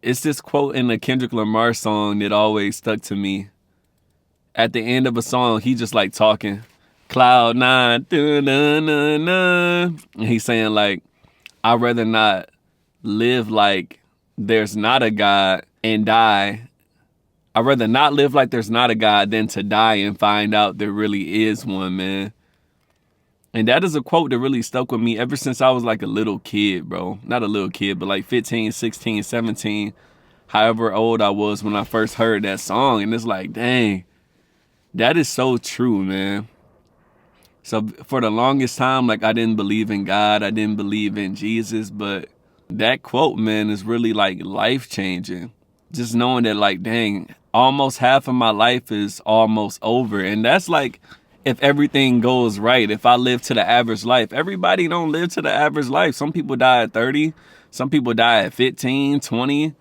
It's this quote in the Kendrick Lamar song that always stuck to me. At the end of a song, he just like talking. Cloud nine, and he's saying like, I'd rather not live like there's not a God and die. I'd rather not live like there's not a God than to die and find out there really is one, man. And that is a quote that really stuck with me ever since I was like a little kid, bro. Not a little kid, but like 15, 16, 17, however old I was when I first heard that song. And it's like, dang, that is so true, man. So for the longest time, like I didn't believe in God. I didn't believe in Jesus. But that quote, man, is really like life changing. Just knowing that like, dang, almost half of my life is almost over. And that's like, if everything goes right, if I live to the average life. Everybody don't live to the average life. Some people die at 30. Some people die at 15, 20,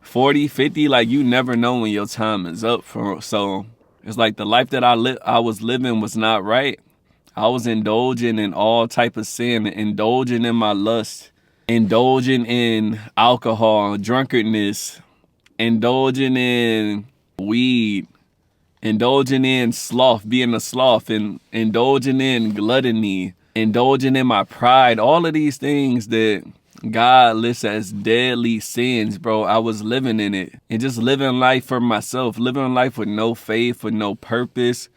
40, 50. Like you never know when your time is up for. So it's like the life that I was living was not right. I was indulging in all type of sin, indulging in my lust, indulging in alcohol, drunkenness, indulging in weed, indulging in sloth, being a sloth, and indulging in gluttony, indulging in my pride, all of these things that God lists as deadly sins, bro. I was living in it and just living life for myself, living life with no faith, with no purpose,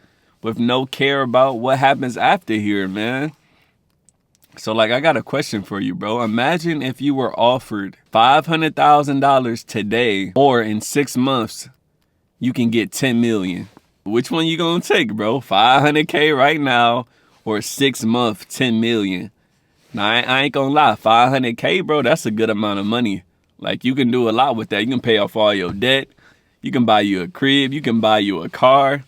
with no care about what happens after here, man. So like, I got a question for you, bro. Imagine if you were offered $500,000 today, or in 6 months, you can get 10 million. Which one you gonna take, bro? 500K right now, or 6 months, 10 million? Now, I ain't gonna lie, 500K, bro, that's a good amount of money. Like, you can do a lot with that. You can pay off all your debt. You can buy you a crib. You can buy you a car.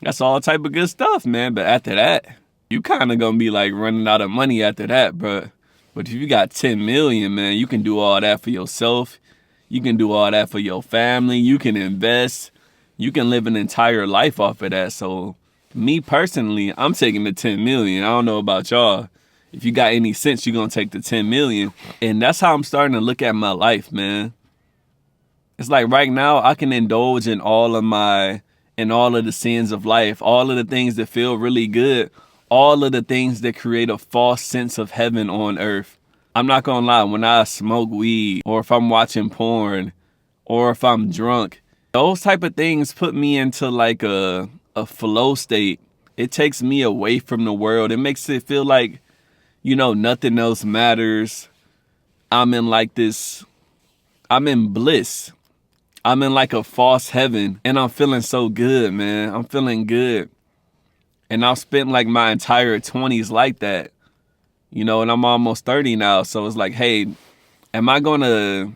That's all type of good stuff, man. But after that, you kind of gonna be like running out of money after that, bro. But if you got 10 million, man, you can do all that for yourself. You can do all that for your family. You can invest. You can live an entire life off of that. So me personally, I'm taking the 10 million. I don't know about y'all. If you got any sense, you're going to take the 10 million. And that's how I'm starting to look at my life, man. It's like right now I can indulge in all of the sins of life, all of the things that feel really good, all of the things that create a false sense of heaven on earth. I'm not going to lie, when I smoke weed, or if I'm watching porn, or if I'm drunk, those type of things put me into like a flow state. It takes me away from the world. It makes it feel like, you know, nothing else matters. I'm in bliss. I'm in like a false heaven, and I'm feeling so good, man. I'm feeling good. And I've spent like my entire 20s like that, you know, and I'm almost 30 now. So it's like, hey, am I going to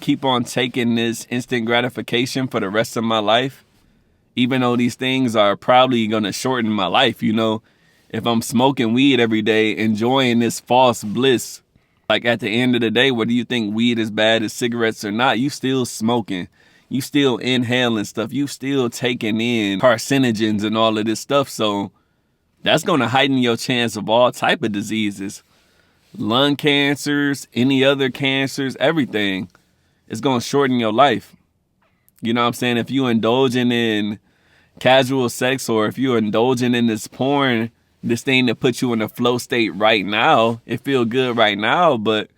keep on taking this instant gratification for the rest of my life? Even though these things are probably going to shorten my life, you know, if I'm smoking weed every day, enjoying this false bliss, like at the end of the day, whether you think weed is bad as cigarettes or not, you still smoking, you still inhaling stuff, you still taking in carcinogens and all of this stuff. So that's going to heighten your chance of all type of diseases. Lung cancers, any other cancers, everything. It's going to shorten your life. You know what I'm saying? If you indulging in casual sex, or if you're indulging in this porn, this thing that puts you in a flow state right now, it feel good right now. But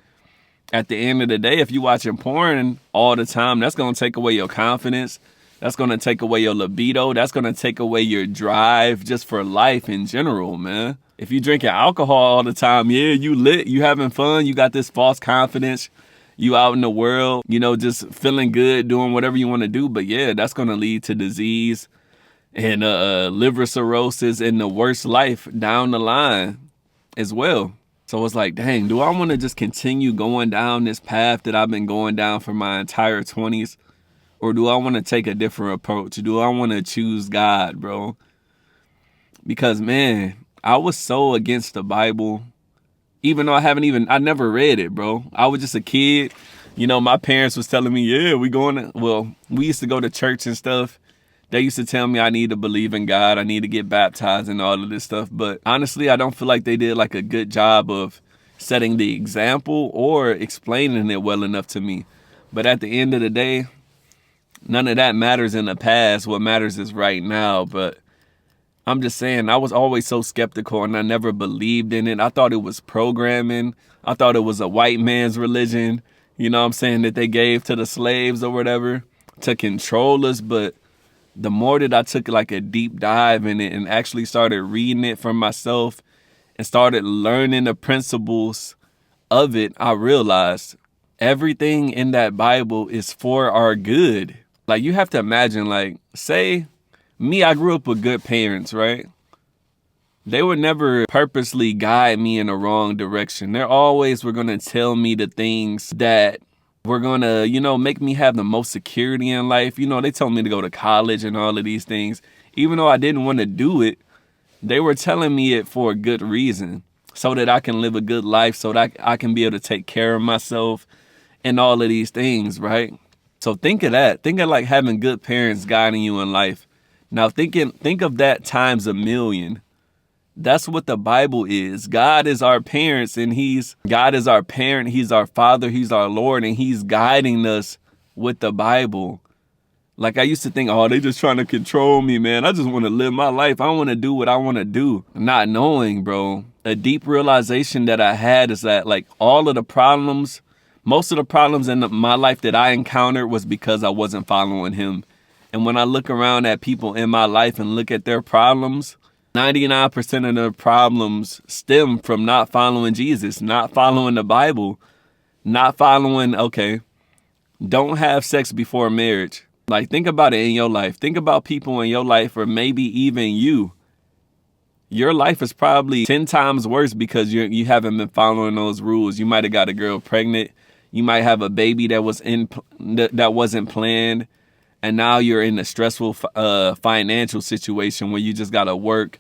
at the end of the day, if you watching porn all the time, that's going to take away your confidence. That's going to take away your libido. That's going to take away your drive just for life in general, man. If you drinking alcohol all the time, yeah, you lit, you having fun, you got this false confidence, you out in the world, you know, just feeling good, doing whatever you want to do. But yeah, that's going to lead to disease and liver cirrhosis and the worst life down the line as well. So it's like, dang, do I want to just continue going down this path that I've been going down for my entire 20s? Or do I want to take a different approach? Do I want to choose God, bro? Because, man, I was so against the Bible, even though I never read it, bro. I was just a kid. You know, my parents was telling me, yeah, we used to go to church and stuff. They used to tell me I need to believe in God. I need to get baptized and all of this stuff. But honestly, I don't feel like they did like a good job of setting the example or explaining it well enough to me. But at the end of the day, none of that matters in the past. What matters is right now. But I'm just saying, I was always so skeptical and I never believed in it. I thought it was programming. I thought it was a white man's religion, you know what I'm saying, that they gave to the slaves or whatever to control us. But the more that I took like a deep dive in it and actually started reading it for myself and started learning the principles of it, I realized everything in that Bible is for our good. Like, you have to imagine, like, say me, I grew up with good parents, right? They would never purposely guide me in the wrong direction. They always were going to tell me the things that were going to, make me have the most security in life. They told me to go to college and all of these things. Even though I didn't want to do it, they were telling me it for a good reason, so that I can live a good life, so that I can be able to take care of myself and all of these things, right? So think of that. Think of like having good parents guiding you in life. Now think of that times a million. That's what the Bible is. God is our parents, and God is our parent. He's our Father. He's our Lord, and He's guiding us with the Bible. Like, I used to think, oh, they just trying to control me, man. I just want to live my life. I want to do what I want to do. Not knowing, bro. A deep realization that I had is that, like, most of the problems in my life that I encountered was because I wasn't following Him. And when I look around at people in my life and look at their problems, 99% of their problems stem from not following Jesus, not following the Bible, not following, don't have sex before marriage. Like, think about it in your life. Think about people in your life, or maybe even you. Your life is probably 10 times worse because you haven't been following those rules. You might have got a girl pregnant. You might have a baby that wasn't planned. And now you're in a stressful financial situation where you just got to work,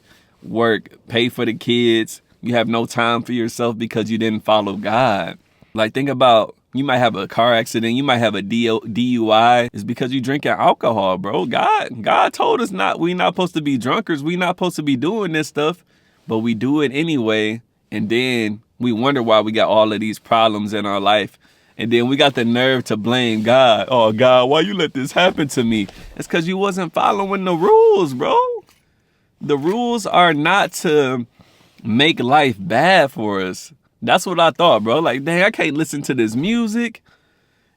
pay for the kids. You have no time for yourself because you didn't follow God. Like, think about, you might have a car accident. You might have a DUI. It's because you drinking alcohol, bro. God told us we not supposed to be drunkards. We not supposed to be doing this stuff, but we do it anyway. And then we wonder why we got all of these problems in our life. And then we got the nerve to blame God. Oh, God, why you let this happen to me? It's because you wasn't following the rules, bro. The rules are not to make life bad for us. That's what I thought, bro. Like, dang, I can't listen to this music.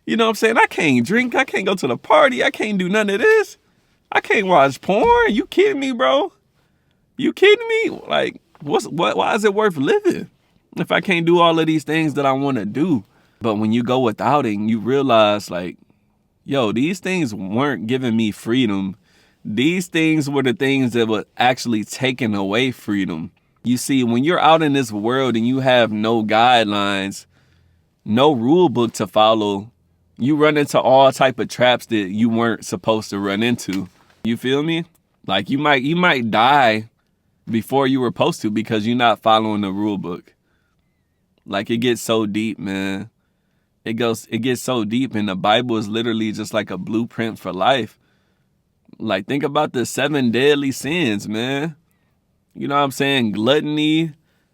You know what I'm saying? I can't drink. I can't go to the party. I can't do none of this. I can't watch porn. You kidding me, bro? You kidding me? Like, why is it worth living if I can't do all of these things that I want to do? But when you go without it, you realize, like, yo, these things weren't giving me freedom. These things were the things that were actually taking away freedom. You see, when you're out in this world and you have no guidelines, no rule book to follow, you run into all type of traps that you weren't supposed to run into. You feel me? Like, you might die before you were supposed to because you're not following the rule book. Like, it gets so deep, man. It gets so deep, and the Bible is literally just like a blueprint for life. Like, think about the 7 deadly sins, man. You know what I'm saying? Gluttony,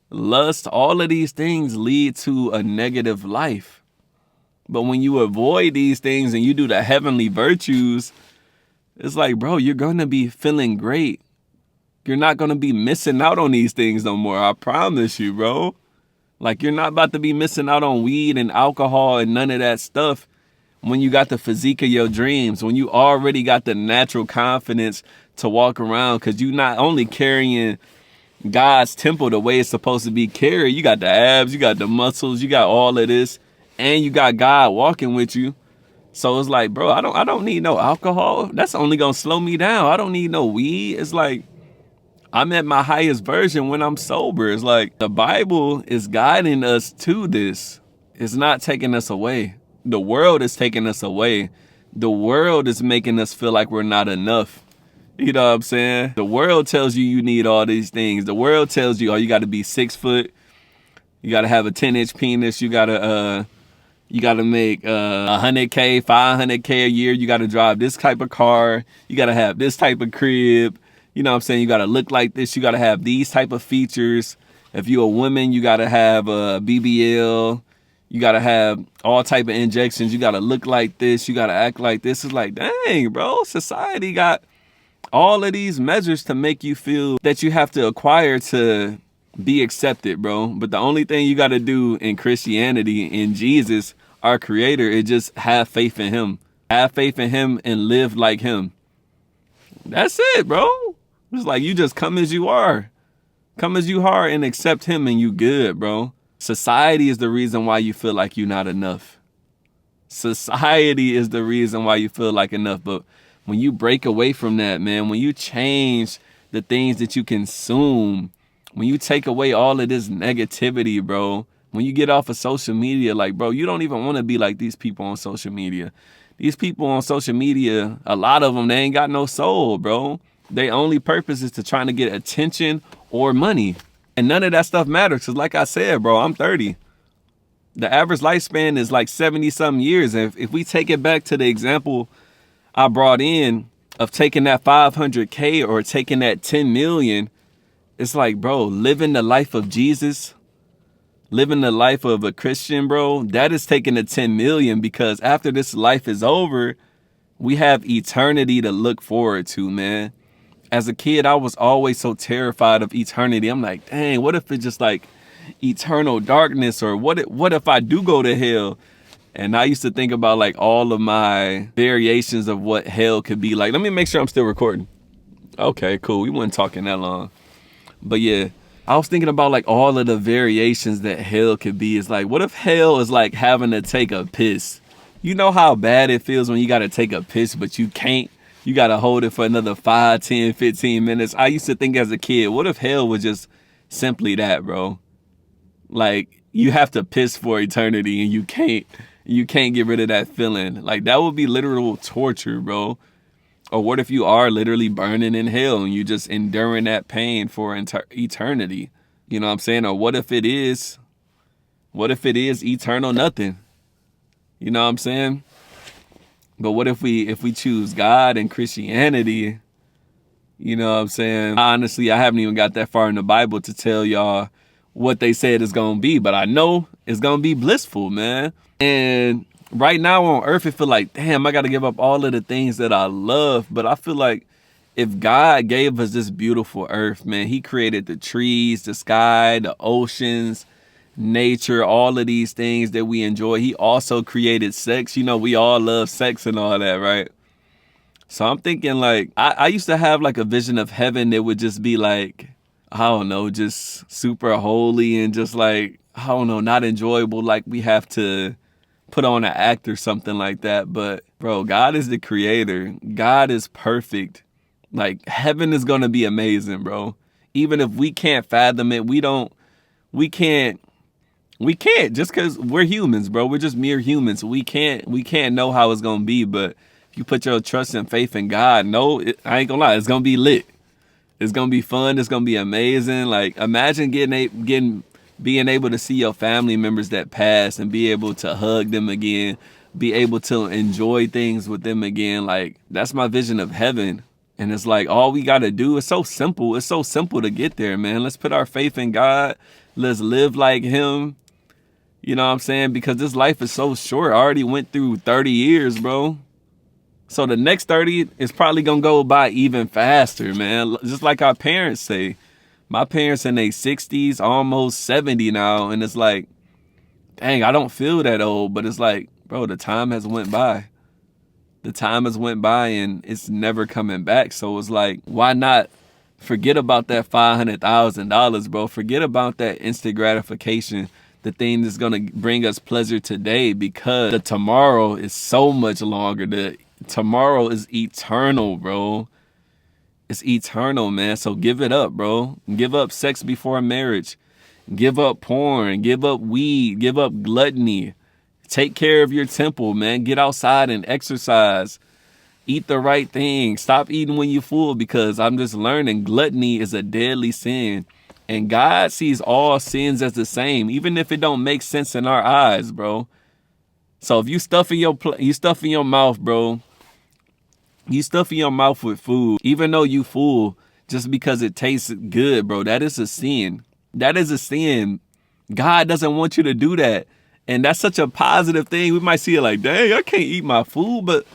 lust, all of these things lead to a negative life. But when you avoid these things and you do the heavenly virtues, it's like, bro, you're going to be feeling great. You're not going to be missing out on these things no more. I promise you, bro. Like, you're not about to be missing out on weed and alcohol and none of that stuff when you got the physique of your dreams, when you already got the natural confidence to walk around, because you're not only carrying God's temple the way it's supposed to be carried. You got the abs, you got the muscles, you got all of this, and you got God walking with you. So it's like, bro, I don't need no alcohol. That's only going to slow me down. I don't need no weed. It's like, I'm at my highest version when I'm sober. It's like the Bible is guiding us to this. It's not taking us away. The world is taking us away. The world is making us feel like we're not enough. You know what I'm saying? The world tells you need all these things. The world tells you, oh, you got to be 6 foot. You got to have a 10-inch penis. You got to make 100K, 500K a year. You got to drive this type of car. You got to have this type of crib. You know what I'm saying? You got to look like this. You got to have these type of features. If you're a woman, you got to have a BBL. You gotta have all type of injections. You gotta look like this. You gotta act like this. It's like, dang, bro, society got all of these measures to make you feel that you have to acquire to be accepted, bro. But the only thing you gotta do in Christianity, in Jesus, our creator, is just have faith in him. Have faith in him and live like him. That's it, bro. It's like you just come as you are. Come as you are and accept him and you good, bro. Society is the reason why you feel like you're not enough. Society is the reason why you feel like enough. But when you break away from that, man, when you change the things that you consume, when you take away all of this negativity, bro, when you get off of social media, like, bro, you don't even want to be like these people on social media. These people on social media, a lot of them, they ain't got no soul, bro. Their only purpose is to trying to get attention or money. And none of that stuff matters. Because like I said, bro, I'm 30. The average lifespan is like 70-something years. And if we take it back to the example I brought in of taking that 500K or taking that 10 million, it's like, bro, living the life of Jesus, living the life of a Christian, bro, that is taking the 10 million, because after this life is over, we have eternity to look forward to, man. As a kid, I was always so terrified of eternity. I'm like, dang, what if it's just like eternal darkness? Or what if I do go to hell? And I used to think about like all of my variations of what hell could be like. Let me make sure I'm still recording. Okay, cool. We weren't talking that long. But yeah, I was thinking about like all of the variations that hell could be. It's like, what if hell is like having to take a piss? You know how bad it feels when you got to take a piss, but you can't? You got to hold it for another 5, 10, 15 minutes. I used to think as a kid, what if hell was just simply that, bro? Like, you have to piss for eternity and you can't get rid of that feeling. Like, that would be literal torture, bro. Or what if you are literally burning in hell and you just enduring that pain for eternity? You know what I'm saying? Or what if it is eternal nothing? You know what I'm saying? But what if we choose God and Christianity? You know what I'm saying? Honestly, I haven't even got that far in the Bible to tell y'all what they said it's going to be, but I know it's going to be blissful, man. And right now on earth, it feel like, damn, I got to give up all of the things that I love. But I feel like if God gave us this beautiful earth, man, he created the trees, the sky, the oceans, nature, all of these things that we enjoy. He also created sex. You know, we all love sex and all that, right? So I'm thinking like, I used to have like a vision of heaven that would just be like, I don't know, just super holy and just like, I don't know, not enjoyable. Like we have to put on an act or something like that. But bro, God is the creator. God is perfect. Like heaven is going to be amazing, bro. Even if we can't fathom it, we can't just because we're humans, bro. We're just mere humans. We can't know how it's going to be. But if you put your trust and faith in God, I ain't gonna lie, it's going to be lit. It's going to be fun. It's going to be amazing. Like imagine being able to see your family members that passed and be able to hug them again, be able to enjoy things with them again. Like that's my vision of heaven. And it's like, all we got to do is so simple. It's so simple to get there, man. Let's put our faith in God. Let's live like him. You know what I'm saying? Because this life is so short. I already went through 30 years, bro. So the next 30 is probably going to go by even faster, man. Just like our parents say. My parents in their 60s, almost 70 now. And it's like, dang, I don't feel that old. But it's like, bro, the time has went by. The time has went by and it's never coming back. So it's like, why not forget about that $500,000, bro? Forget about that instant gratification. The thing that's going to bring us pleasure today, because the tomorrow is so much longer. The tomorrow is eternal, bro. It's eternal, man. So give it up, bro. Give up sex before marriage. Give up porn. Give up weed. Give up gluttony. Take care of your temple, man. Get outside and exercise. Eat the right thing. Stop eating when you're full, because I'm just learning gluttony is a deadly sin. And God sees all sins as the same, even if it don't make sense in our eyes, bro. So if you stuff in your mouth, bro, you stuffing your mouth with food, even though you full, just because it tastes good, bro, that is a sin. That is a sin. God doesn't want you to do that. And that's such a positive thing. We might see it like, dang, I can't eat my food. But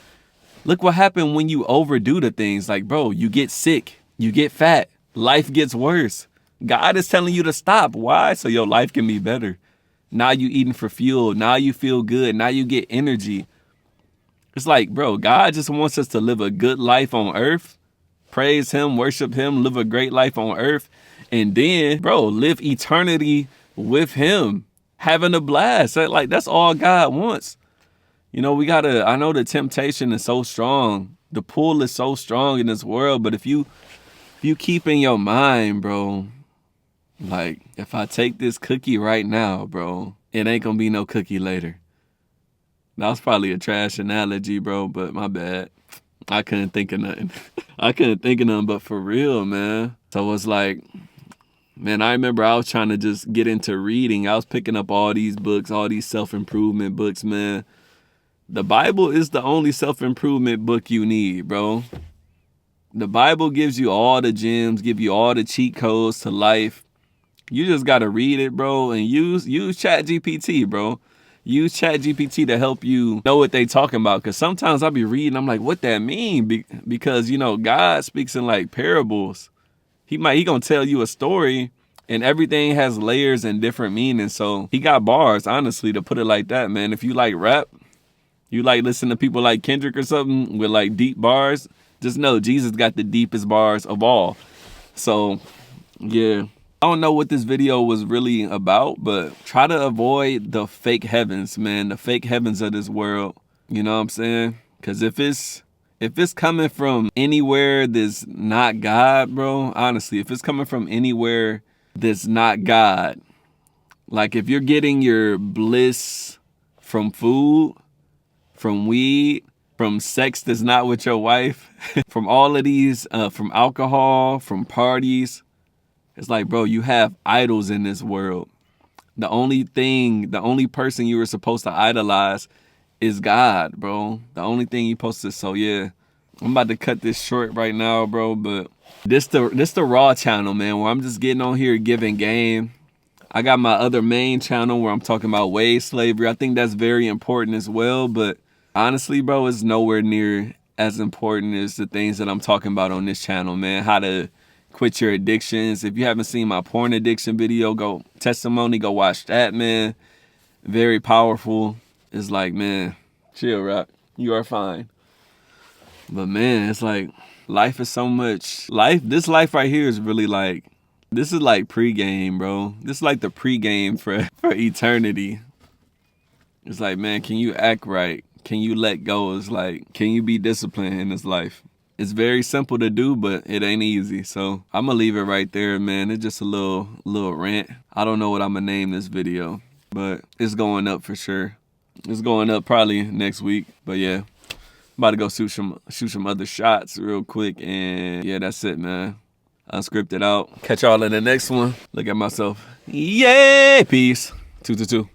look what happened when you overdo the things. Like, bro, you get sick, you get fat, life gets worse. God is telling you to stop. Why? So your life can be better. Now you eating for fuel. Now you feel good. Now you get energy. It's like, bro, God just wants us to live a good life on earth. Praise him, worship him, live a great life on earth. And then, bro, live eternity with him, having a blast. Like, that's all God wants. You know, I know the temptation is so strong. The pull is so strong in this world. But if you keep in your mind, bro, like, if I take this cookie right now, bro, it ain't gonna be no cookie later. That was probably a trash analogy, bro, but my bad. I couldn't think of nothing. I couldn't think of nothing, but for real, man. So it's like, man, I remember I was trying to just get into reading. I was picking up all these books, all these self-improvement books, man. The Bible is the only self-improvement book you need, bro. The Bible gives you all the gems, give you all the cheat codes to life. You just got to read it, bro, and use ChatGPT, bro. Use ChatGPT to help you know what they talking about. Because sometimes I'll be reading, I'm like, what that mean? Because, you know, God speaks in like parables. He gonna tell you a story and everything has layers and different meanings. So he got bars, honestly, to put it like that, man. If you like rap, you like listen to people like Kendrick or something with like deep bars, just know Jesus got the deepest bars of all. So, yeah. I don't know what this video was really about, but try to avoid the fake heavens, man. The fake heavens of this world. You know what I'm saying? Because if it's coming from anywhere that's not God, bro, honestly, if it's coming from anywhere that's not God, like if you're getting your bliss from food, from weed, from sex that's not with your wife, from all of these, from alcohol, from parties, it's like, bro, you have idols in this world. The only person you were supposed to idolize is God, bro. The only thing you supposed to, so yeah. I'm about to cut this short right now, bro, but this the Raw channel, man, where I'm just getting on here giving game. I got my other main channel where I'm talking about wage slavery. I think that's very important as well, but honestly, bro, it's nowhere near as important as the things that I'm talking about on this channel, man. How to quit your addictions. If you haven't seen my porn addiction video, go watch that, man. Very powerful. It's like, man, chill, Rock. You are fine. But man, it's like life is so much. This life right here is really like, this is like pregame, bro. This is like the pregame for eternity. It's like, man, can you act right? Can you let go? It's like, can you be disciplined in this life? It's very simple to do, but it ain't easy. So I'm gonna leave it right there, man. It's just a little rant. I don't know what I'm gonna name this video, but it's going up for sure. It's going up probably next week. But yeah, I'm about to go shoot some other shots real quick. And yeah, that's it, man. Unscripted out. Catch y'all in the next one. Look at myself. Yay! Peace. 222.